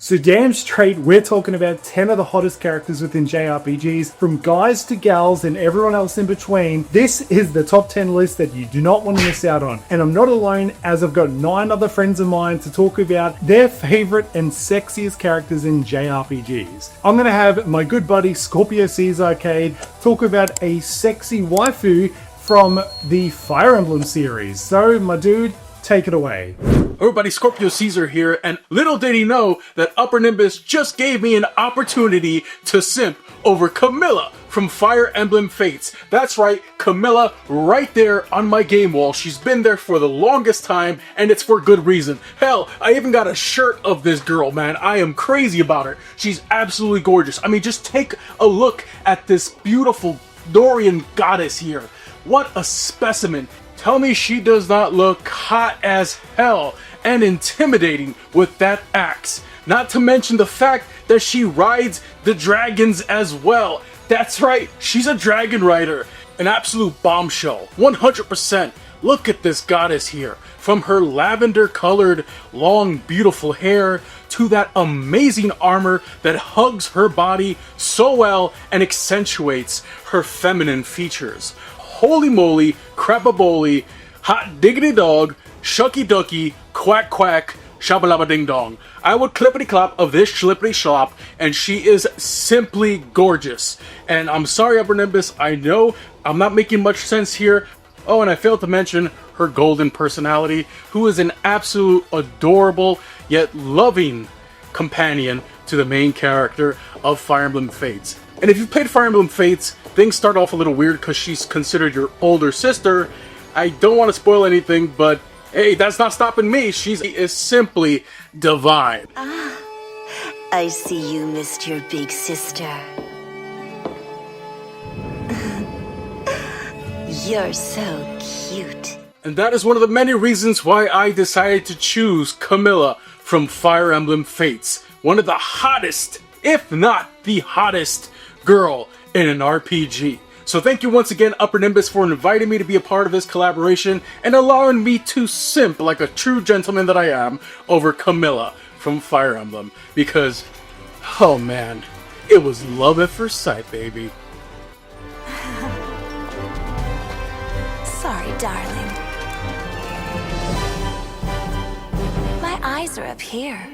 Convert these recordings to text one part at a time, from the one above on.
So damn straight, we're talking about 10 of the hottest characters within JRPGs, from guys to gals and everyone else in between. This is the top 10 list that you do not want to miss out on. And I'm not alone, as I've got 9 other friends of mine to talk about their favorite and sexiest characters in JRPGs. I'm going to have my good buddy Scorpio C's Arcade talk about a sexy waifu from the Fire Emblem series. So my dude, take it away. Everybody, Scorpio Caesar here, and little did he know that Upper Nimbus just gave me an opportunity to simp over Camilla from Fire Emblem Fates. That's right, Camilla, right there on my game wall. She's been there for the longest time, and it's for good reason. Hell, I even got a shirt of this girl, man. I am crazy about her. She's absolutely gorgeous. I mean, just take a look at this beautiful Dorian goddess here. What a specimen. Tell me she does not look hot as hell and intimidating with that axe. Not to mention the fact that she rides the dragons as well. That's right, she's a dragon rider. An absolute bombshell, 100%. Look at this goddess here. From her lavender colored, long, beautiful hair to that amazing armor that hugs her body so well and accentuates her feminine features. Holy moly, crapaboli, hot diggity dog, shucky ducky, quack quack, shabalaba ding dong. I would clippity clop of this schlippity schlop, and she is simply gorgeous. And I'm sorry, Upper Nimbus, I know I'm not making much sense here. Oh, and I failed to mention her golden personality, who is an absolute adorable yet loving companion to the main character of Fire Emblem Fates. And if you've played Fire Emblem Fates, things start off a little weird because she's considered your older sister. I don't want to spoil anything, but hey, that's not stopping me. She is simply divine. Ah, I see you missed your big sister. You're so cute. And that is one of the many reasons why I decided to choose Camilla from Fire Emblem Fates. One of the hottest, if not the hottest, girl in an RPG. So thank you once again, Upper Nimbus, for inviting me to be a part of this collaboration and allowing me to simp like a true gentleman that I am over Camilla from Fire Emblem. Because, oh man, it was love at first sight, baby. Sorry, darling. My eyes are up here.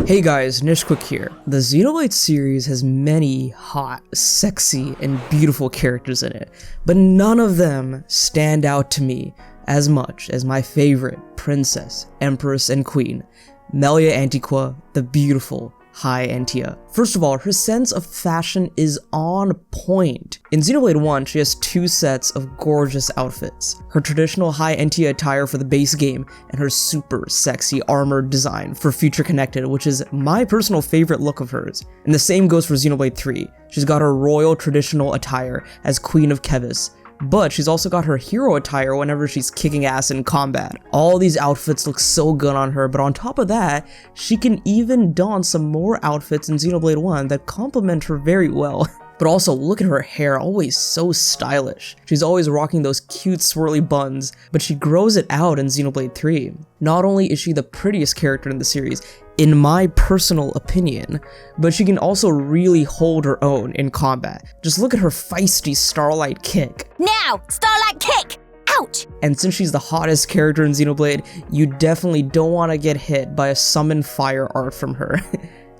Hey guys, Nishquick here. The Xenoblade series has many hot, sexy, and beautiful characters in it, but none of them stand out to me as much as my favorite princess, empress, and queen, Melia Antiqua, the beautiful High Entia. First of all, her sense of fashion is on point. In Xenoblade 1, she has 2 sets of gorgeous outfits. Her traditional High Entia attire for the base game, and her super sexy armored design for Future Connected, which is my personal favorite look of hers. And the same goes for Xenoblade 3. She's got her royal traditional attire as Queen of Kevis, but she's also got her hero attire whenever she's kicking ass in combat. All these outfits look so good on her, but on top of that, she can even don some more outfits in Xenoblade 1 that complement her very well. But also, look at her hair, always so stylish. She's always rocking those cute swirly buns, but she grows it out in Xenoblade 3. Not only is she the prettiest character in the series, in my personal opinion, but she can also really hold her own in combat. Just look at her feisty Starlight kick. Now, Starlight kick! Ouch! And since she's the hottest character in Xenoblade, you definitely don't want to get hit by a summon fire art from her.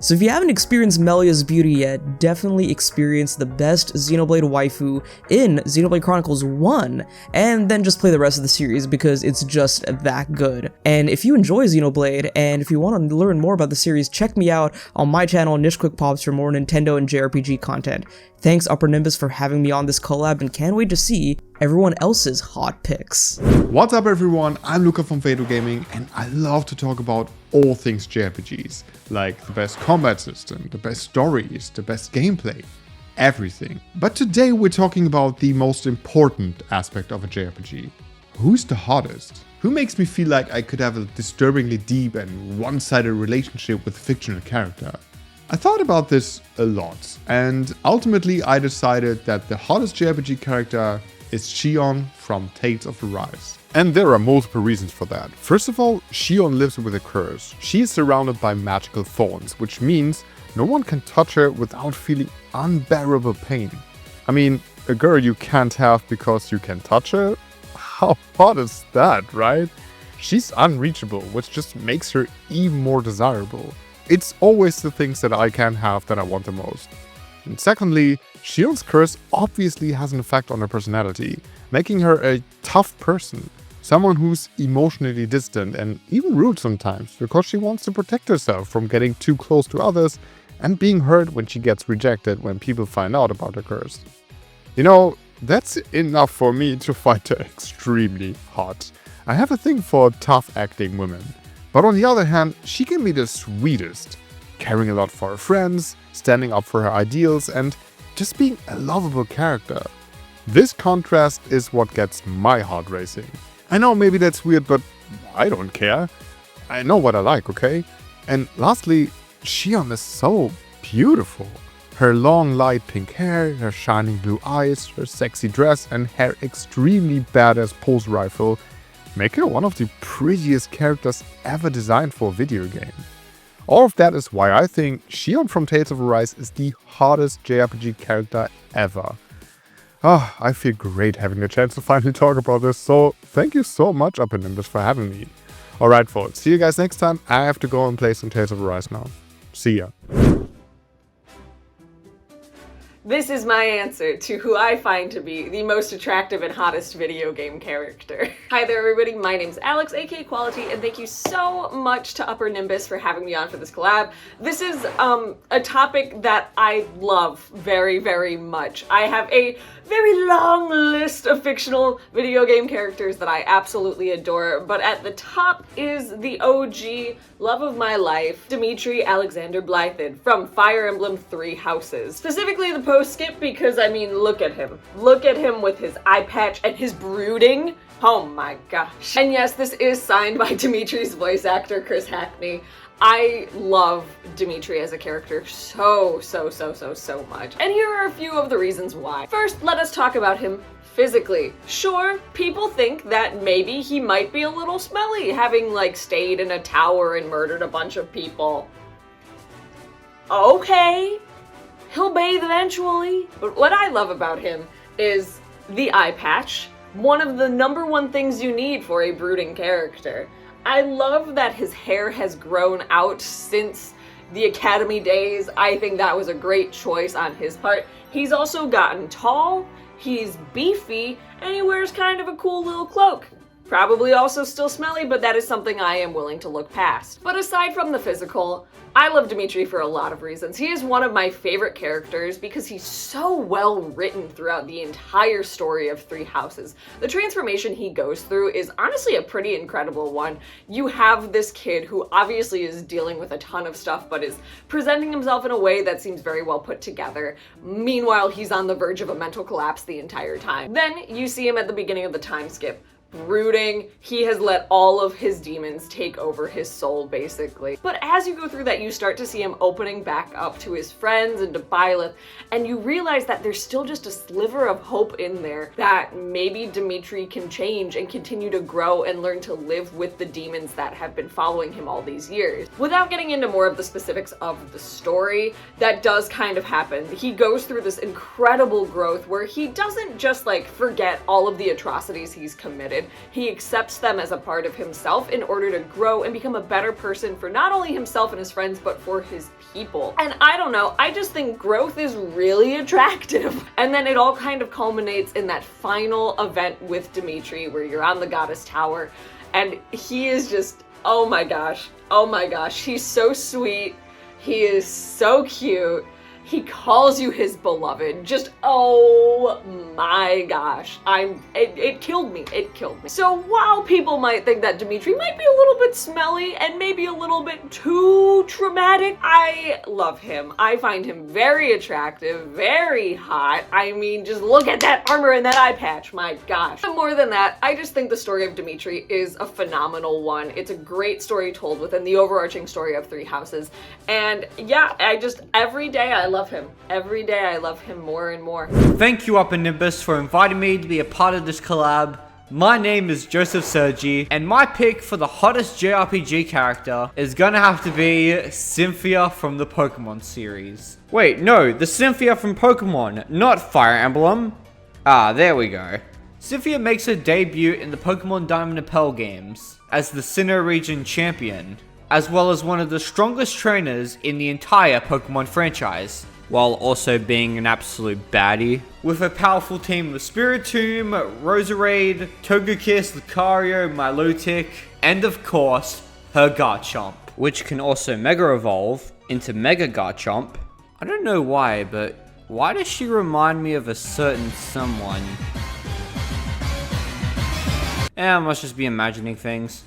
So if you haven't experienced Melia's beauty yet, definitely experience the best Xenoblade waifu in Xenoblade Chronicles 1, and then just play the rest of the series because it's just that good. And if you enjoy Xenoblade, and if you want to learn more about the series, check me out on my channel, Nishquick Pops, for more Nintendo and JRPG content. Thanks Upper Nimbus for having me on this collab, and can't wait to see everyone else's hot picks. What's up everyone, I'm Luca from Fatal Gaming, and I love to talk about all things JRPGs, like the best combat system, the best stories, the best gameplay, everything. But today we're talking about the most important aspect of a JRPG. Who's the hottest? Who makes me feel like I could have a disturbingly deep and one-sided relationship with a fictional character? I thought about this a lot, and ultimately I decided that the hottest JRPG character is Xion from Tales of Arise. And there are multiple reasons for that. First of all, Shion lives with a curse. She is surrounded by magical thorns, which means no one can touch her without feeling unbearable pain. I mean, a girl you can't have because you can touch her? How hot is that, right? She's unreachable, which just makes her even more desirable. It's always the things that I can't have that I want the most. And secondly, Shion's curse obviously has an effect on her personality, making her a tough person. Someone who's emotionally distant and even rude sometimes because she wants to protect herself from getting too close to others and being hurt when she gets rejected when people find out about her curse. You know, that's enough for me to find her extremely hot. I have a thing for tough acting women. But on the other hand, she can be the sweetest, caring a lot for her friends, standing up for her ideals, and just being a lovable character. This contrast is what gets my heart racing. I know maybe that's weird, but I don't care. I know what I like, okay? And lastly, Shion is so beautiful. Her long light pink hair, her shining blue eyes, her sexy dress, and her extremely badass pulse rifle make her one of the prettiest characters ever designed for a video game. All of that is why I think Shion from Tales of Arise is the hottest JRPG character ever. I feel great having the chance to finally talk about this, so thank you so much Upper Nimbus for having me. Alright folks, see you guys next time. I have to go and play some Tales of Arise now. See ya. This is my answer to who I find to be the most attractive and hottest video game character. Hi there everybody, my name's Alex, aka Quality, and thank you so much to Upper Nimbus for having me on for this collab. This is a topic that I love very, very much. I have a very long list of fictional video game characters that I absolutely adore, but at the top is the OG love of my life, Dimitri Alexander Blythed from Fire Emblem Three Houses. Specifically the post-skip because, I mean, look at him. Look at him with his eye patch and his brooding. Oh my gosh. And yes, this is signed by Dimitri's voice actor, Chris Hackney. I love Dimitri as a character so much. And here are a few of the reasons why. First, let us talk about him physically. Sure, people think that maybe he might be a little smelly, having like stayed in a tower and murdered a bunch of people. Okay, he'll bathe eventually. But what I love about him is the eye patch, one of the #1 things you need for a brooding character. I love that his hair has grown out since the Academy days. I think that was a great choice on his part. He's also gotten tall, he's beefy, and he wears kind of a cool little cloak. Probably also still smelly, but that is something I am willing to look past. But aside from the physical, I love Dimitri for a lot of reasons. He is one of my favorite characters because he's so well written throughout the entire story of Three Houses. The transformation he goes through is honestly a pretty incredible one. You have this kid who obviously is dealing with a ton of stuff, but is presenting himself in a way that seems very well put together. Meanwhile, he's on the verge of a mental collapse the entire time. Then you see him at the beginning of the time skip. Brooding, he has let all of his demons take over his soul, basically. But as you go through that, you start to see him opening back up to his friends and to Byleth, and you realize that there's still just a sliver of hope in there that maybe Dimitri can change and continue to grow and learn to live with the demons that have been following him all these years. Without getting into more of the specifics of the story, that does kind of happen. He goes through this incredible growth where he doesn't just like forget all of the atrocities he's committed. He accepts them as a part of himself in order to grow and become a better person for not only himself and his friends, but for his people. And I don't know, I just think growth is really attractive. And then it all kind of culminates in that final event with Dimitri where you're on the Goddess Tower and he is just, oh my gosh, he's so sweet, he is so cute. He calls you his beloved. Just, oh my gosh. It killed me. It killed me. So while people might think that Dimitri might be a little bit smelly and maybe a little bit too traumatic, I love him. I find him very attractive, very hot. I mean, just look at that armor and that eye patch. My gosh. But more than that, I just think the story of Dimitri is a phenomenal one. It's a great story told within the overarching story of Three Houses. And yeah, every day I love him. Every day I love him more and more. Thank you, Upper Nimbus, for inviting me to be a part of this collab. My name is Joseph Sergi, and my pick for the hottest JRPG character is gonna have to be Cynthia from the Pokemon series. Wait, no, the Cynthia from Pokemon, not Fire Emblem. Ah, there we go. Cynthia makes her debut in the Pokemon Diamond and Pearl games as the Sinnoh region champion, as well as one of the strongest trainers in the entire Pokemon franchise, while also being an absolute baddie, with a powerful team of Spiritomb, Roserade, Togekiss, Lucario, Milotic, and of course, her Garchomp, which can also Mega Evolve into Mega Garchomp. I don't know why, but why does she remind me of a certain someone? I must just be imagining things.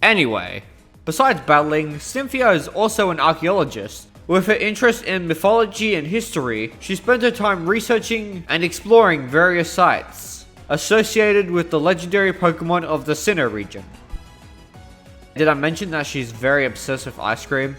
Anyway, besides battling, Cynthia is also an archaeologist. With her interest in mythology and history, she spent her time researching and exploring various sites associated with the legendary Pokemon of the Sinnoh region. Did I mention that she's very obsessed with ice cream?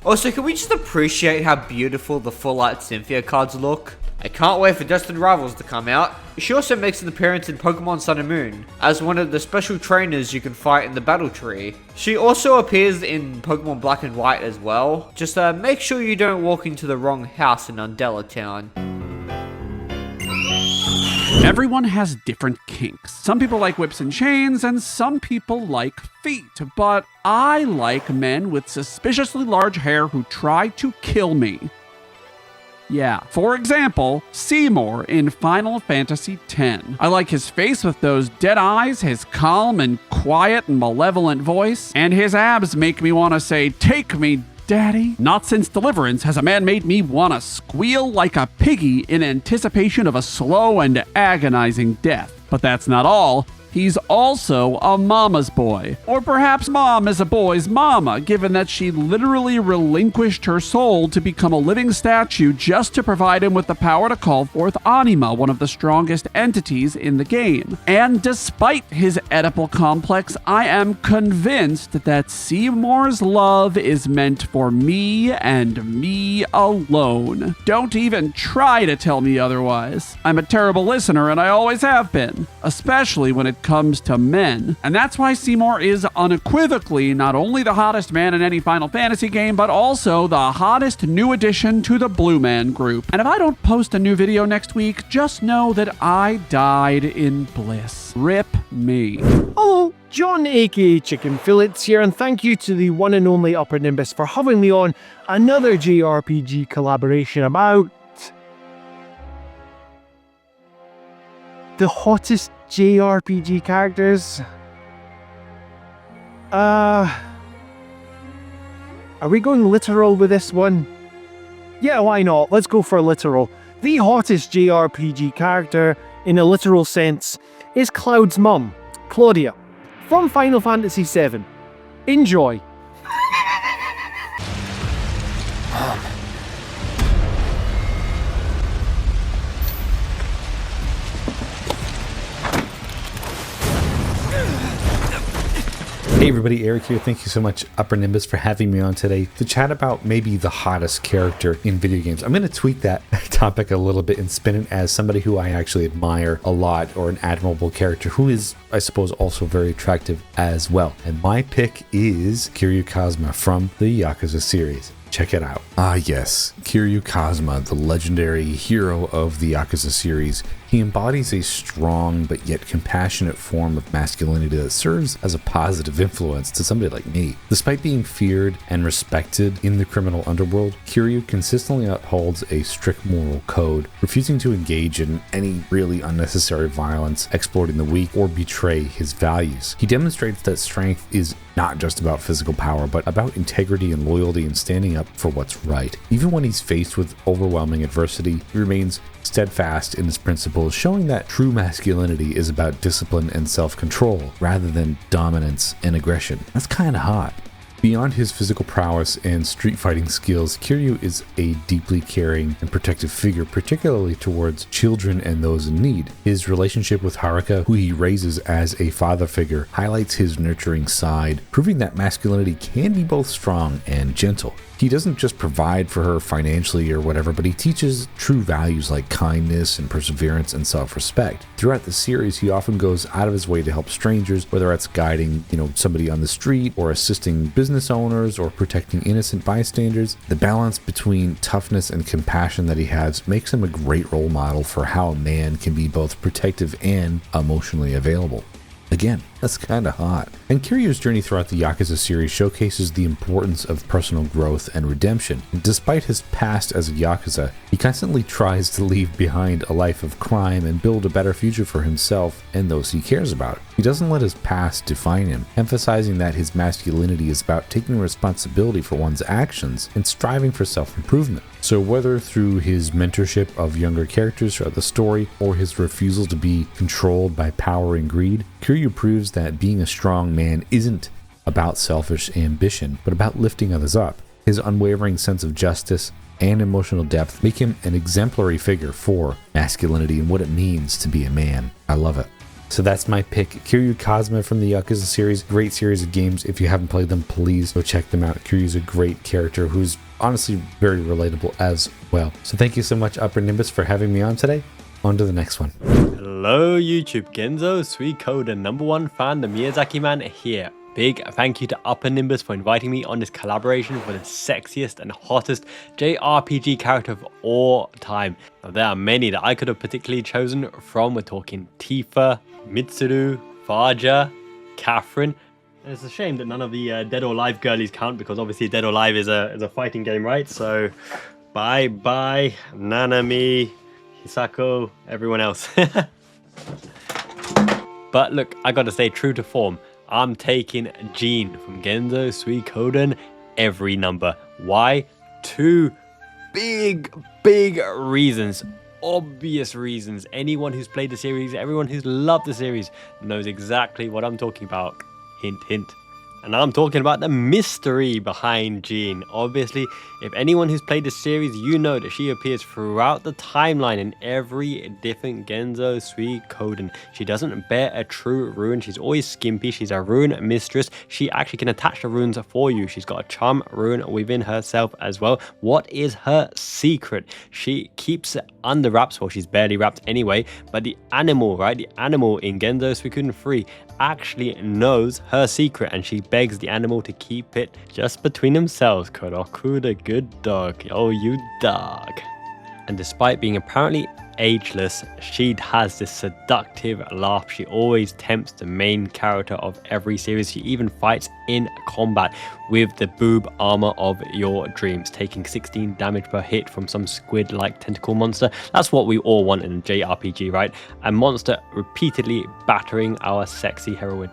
Also, can we just appreciate how beautiful the full art Cynthia cards look? I can't wait for Destined Rivals to come out. She also makes an appearance in Pokemon Sun and Moon as one of the special trainers you can fight in the battle tree. She also appears in Pokemon Black and White as well. Just make sure you don't walk into the wrong house in Undella Town. Everyone has different kinks. Some people like whips and chains, and some people like feet. But I like men with suspiciously large hair who try to kill me. Yeah, for example, Seymour in Final Fantasy X. I like his face with those dead eyes, his calm and quiet and malevolent voice, and his abs make me want to say, "Take me, Daddy." Not since Deliverance has a man made me want to squeal like a piggy in anticipation of a slow and agonizing death. But that's not all. He's also a mama's boy. Or perhaps mom is a boy's mama, given that she literally relinquished her soul to become a living statue just to provide him with the power to call forth Anima, one of the strongest entities in the game. And despite his Oedipal complex, I am convinced that Seymour's love is meant for me and me alone. Don't even try to tell me otherwise. I'm a terrible listener, and I always have been, especially when it comes to men. And that's why Seymour is unequivocally not only the hottest man in any Final Fantasy game, but also the hottest new addition to the Blue Man group. And if I don't post a new video next week, just know that I died in bliss. Rip me. Hello, John aka Chicken Fillets here, and thank you to the one and only Upper Nimbus for having me on another JRPG collaboration about the hottest JRPG characters. Are we going literal with this one? Yeah, why not? Let's go for literal. The hottest JRPG character, in a literal sense, is Cloud's mum, Claudia, from Final Fantasy VII. Enjoy. Hey everybody, Eric here. Thank you so much, Upper Nimbus, for having me on today to chat about maybe the hottest character in video games. I'm going to tweak that topic a little bit and spin it as somebody who I actually admire a lot, or an admirable character who is, I suppose, also very attractive as well. And my pick is Kiryu Kazuma from the Yakuza series. Check it out. Ah yes, Kiryu Kazuma, the legendary hero of the Yakuza series. He embodies a strong but yet compassionate form of masculinity that serves as a positive influence to somebody like me. Despite being feared and respected in the criminal underworld, Kiryu consistently upholds a strict moral code, refusing to engage in any really unnecessary violence, exploiting the weak, or betray his values. He demonstrates that strength is not just about physical power, but about integrity and loyalty and standing up for what's right. Even when he's faced with overwhelming adversity, he remains steadfast in his principles, showing that true masculinity is about discipline and self-control rather than dominance and aggression. That's kind of hot. Beyond his physical prowess and street fighting skills, Kiryu is a deeply caring and protective figure, particularly towards children and those in need. His relationship with Haruka, who he raises as a father figure, highlights his nurturing side, proving that masculinity can be both strong and gentle. He doesn't just provide for her financially or whatever, but he teaches true values like kindness and perseverance and self-respect. Throughout the series, he often goes out of his way to help strangers, whether that's guiding, somebody on the street or assisting business owners or protecting innocent bystanders. The balance between toughness and compassion that he has makes him a great role model for how a man can be both protective and emotionally available. Again, that's kinda hot. And Kiryu's journey throughout the Yakuza series showcases the importance of personal growth and redemption. Despite his past as a Yakuza, he constantly tries to leave behind a life of crime and build a better future for himself and those he cares about. He doesn't let his past define him, emphasizing that his masculinity is about taking responsibility for one's actions and striving for self-improvement. So whether through his mentorship of younger characters throughout the story or his refusal to be controlled by power and greed, Kiryu proves that being a strong man isn't about selfish ambition, but about lifting others up. His unwavering sense of justice and emotional depth make him an exemplary figure for masculinity and what it means to be a man. I love it. So that's my pick, Kiryu Kazuma from the Yakuza series. Great series of games. If you haven't played them, please go check them out. Kiryu's a great character who's honestly very relatable as well. So thank you so much, Upper Nimbus, for having me on today. On to the next one. Hello YouTube, Genzo Suikoden #1 fan, the Miyazaki man here. Big thank you to Upper Nimbus for inviting me on this collaboration for the sexiest and hottest JRPG character of all time. Now, there are many that I could have particularly chosen from. We're talking Tifa, Mitsuru, Faja, Catherine. And it's a shame that none of the Dead or Alive girlies count, because obviously Dead or Alive is a fighting game, right? So bye bye Nanami, Hisako, everyone else. But look, I gotta stay true to form. I'm taking Jean from Genzo Suikoden every number. Why? Two big reasons. Obvious reasons. Anyone who's played the series, everyone who's loved the series knows exactly what I'm talking about. Hint, hint. And I'm talking about the mystery behind Jean. Obviously, if anyone who's played the series, you know that she appears throughout the timeline in every different Genzo Suikoden. She doesn't bear a true rune. She's always skimpy. She's a rune mistress. She actually can attach the runes for you. She's got a charm rune within herself as well. What is her secret? She keeps it under wraps. Well, she's barely wrapped anyway. But the animal, right? The animal in Genzo Suikoden 3 actually knows her secret, and she begs the animal to keep it just between themselves. Kuroku the good dog. Oh, you dog. And despite being apparently ageless, she has this seductive laugh. She always tempts the main character of every series. She even fights in combat with the boob armor of your dreams, taking 16 damage per hit from some squid-like tentacle monster. That's what we all want in a JRPG, right? A monster repeatedly battering our sexy heroine.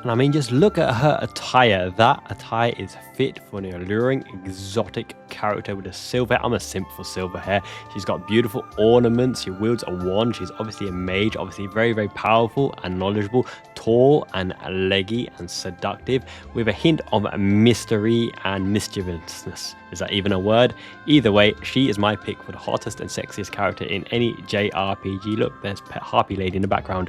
And I mean, just look at her attire. That attire is fit for an alluring, exotic character with a silver hair. I'm a simp for silver hair. She's got beautiful ornaments. She wields a wand. She's obviously a mage, obviously very powerful and knowledgeable, tall and leggy and seductive, with a hint of mystery and mischievousness. Is that even a word? Either way, she is my pick for the hottest and sexiest character in any JRPG. Look, there's Pet Harpy Lady in the background.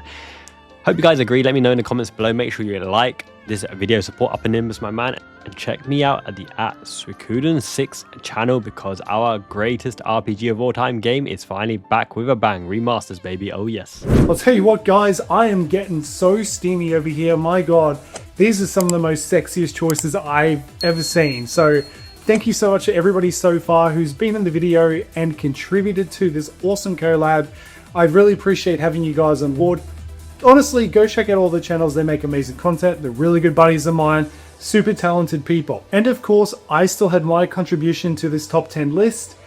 Hope you guys agree. Let me know in the comments below. Make sure you like this video, support Upper Nimbus, my man, and check me out at the @Suikoden6 channel, because our greatest RPG of all time game is finally back with a bang. Remasters, baby. Oh yes. I'll tell you what, guys, I am getting so steamy over here. My god, these are some of the most sexiest choices I've ever seen. So thank you so much to everybody so far who's been in the video and contributed to this awesome collab. I really appreciate having you guys on board. Honestly, go check out all the channels. They make amazing content. They're really good buddies of mine, super talented people. And of course, I still had my contribution to this top 10 list,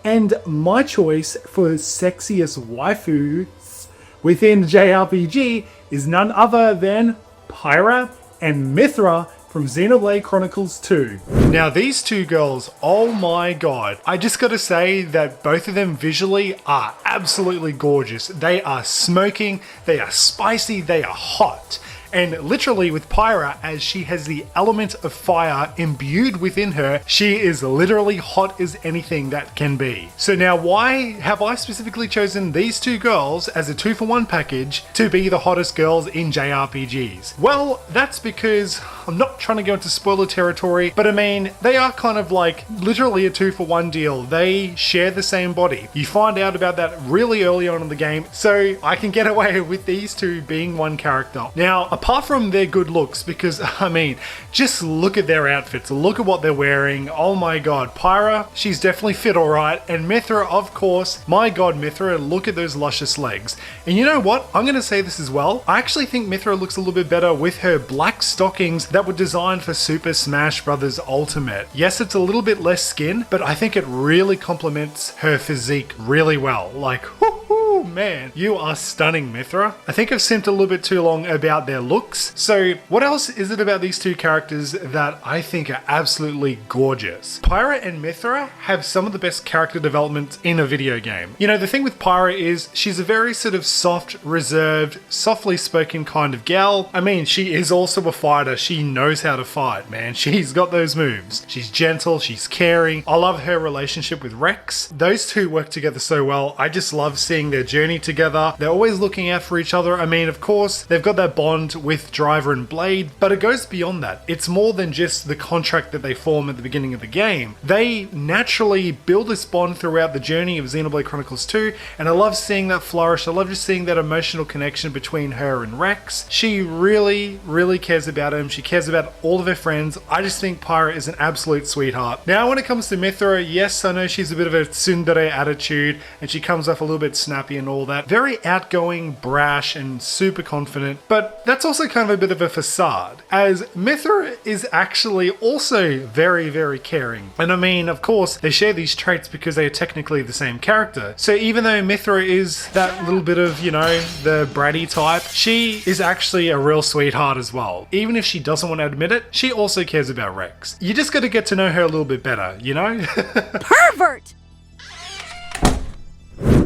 and my choice for sexiest waifus within JRPG is none other than Pyra and Mithra from Xenoblade Chronicles 2. Now these two girls, oh my god, I just gotta say that both of them visually are absolutely gorgeous. They are smoking, they are spicy, they are hot. And literally with Pyra, as she has the element of fire imbued within her, she is literally hot as anything that can be. So now why have I specifically chosen these two girls as a 2-for-1 package to be the hottest girls in JRPGs? Well, that's because I'm not trying to go into spoiler territory, but I mean, they are kind of like literally a 2-for-1 deal. They share the same body. You find out about that really early on in the game, so I can get away with these two being one character. Now, apart from their good looks, because I mean, just look at their outfits, look at what they're wearing. Oh my god, Pyra, she's definitely fit alright, and Mithra, of course, my god, Mithra, look at those luscious legs. And you know what? I'm gonna say this as well. I actually think Mithra looks a little bit better with her black stockings that were designed for Super Smash Bros. Ultimate. Yes, it's a little bit less skin, but I think it really complements her physique really well. Like, whoo, man, you are stunning, Mithra. I think I've simped a little bit too long about their looks. So what else is it about these two characters that I think are absolutely gorgeous? Pyra and Mithra have some of the best character development in a video game. You know, the thing with Pyra is she's a very sort of soft, reserved, softly spoken kind of gal. I mean, she is also a fighter. She knows how to fight, man. She's got those moves. She's gentle, she's caring. I love her relationship with Rex. Those two work together so well. I just love seeing their journey together. They're always looking out for each other. I mean, of course, they've got that bond with Driver and Blade, but it goes beyond that. It's more than just the contract that they form at the beginning of the game. They naturally build this bond throughout the journey of Xenoblade Chronicles 2, and I love seeing that flourish. I love just seeing that emotional connection between her and Rex. She really, really cares about him. She cares about all of her friends. I just think Pyra is an absolute sweetheart. Now, when it comes to Mithra, yes, I know she's a bit of a tsundere attitude, and she comes off a little bit snappy and all that. Very outgoing, brash, and super confident, but that's also kind of a bit of a facade, as Mithra is actually also very, very caring. And I mean, of course, they share these traits because they are technically the same character. So even though Mithra is that little bit of, you know, the bratty type, she is actually a real sweetheart as well. Even if she doesn't want to admit it, she also cares about Rex. You just got to get to know her a little bit better, you know? Pervert!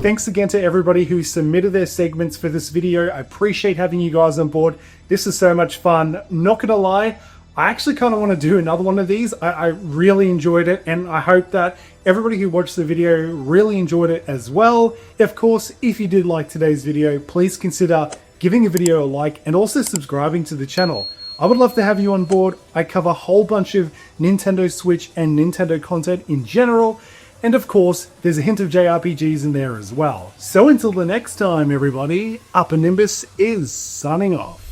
Thanks again to everybody who submitted their segments for this video. I appreciate having you guys on board. This is so much fun. Not gonna lie, I actually kind of want to do another one of these. I really enjoyed it, and I hope that everybody who watched the video really enjoyed it as well. Of course, if you did like today's video, please consider giving the video a like and also subscribing to the channel. I would love to have you on board. I cover a whole bunch of Nintendo Switch and Nintendo content in general. And of course, there's a hint of JRPGs in there as well. So until the next time, everybody, Upper Nimbus is signing off.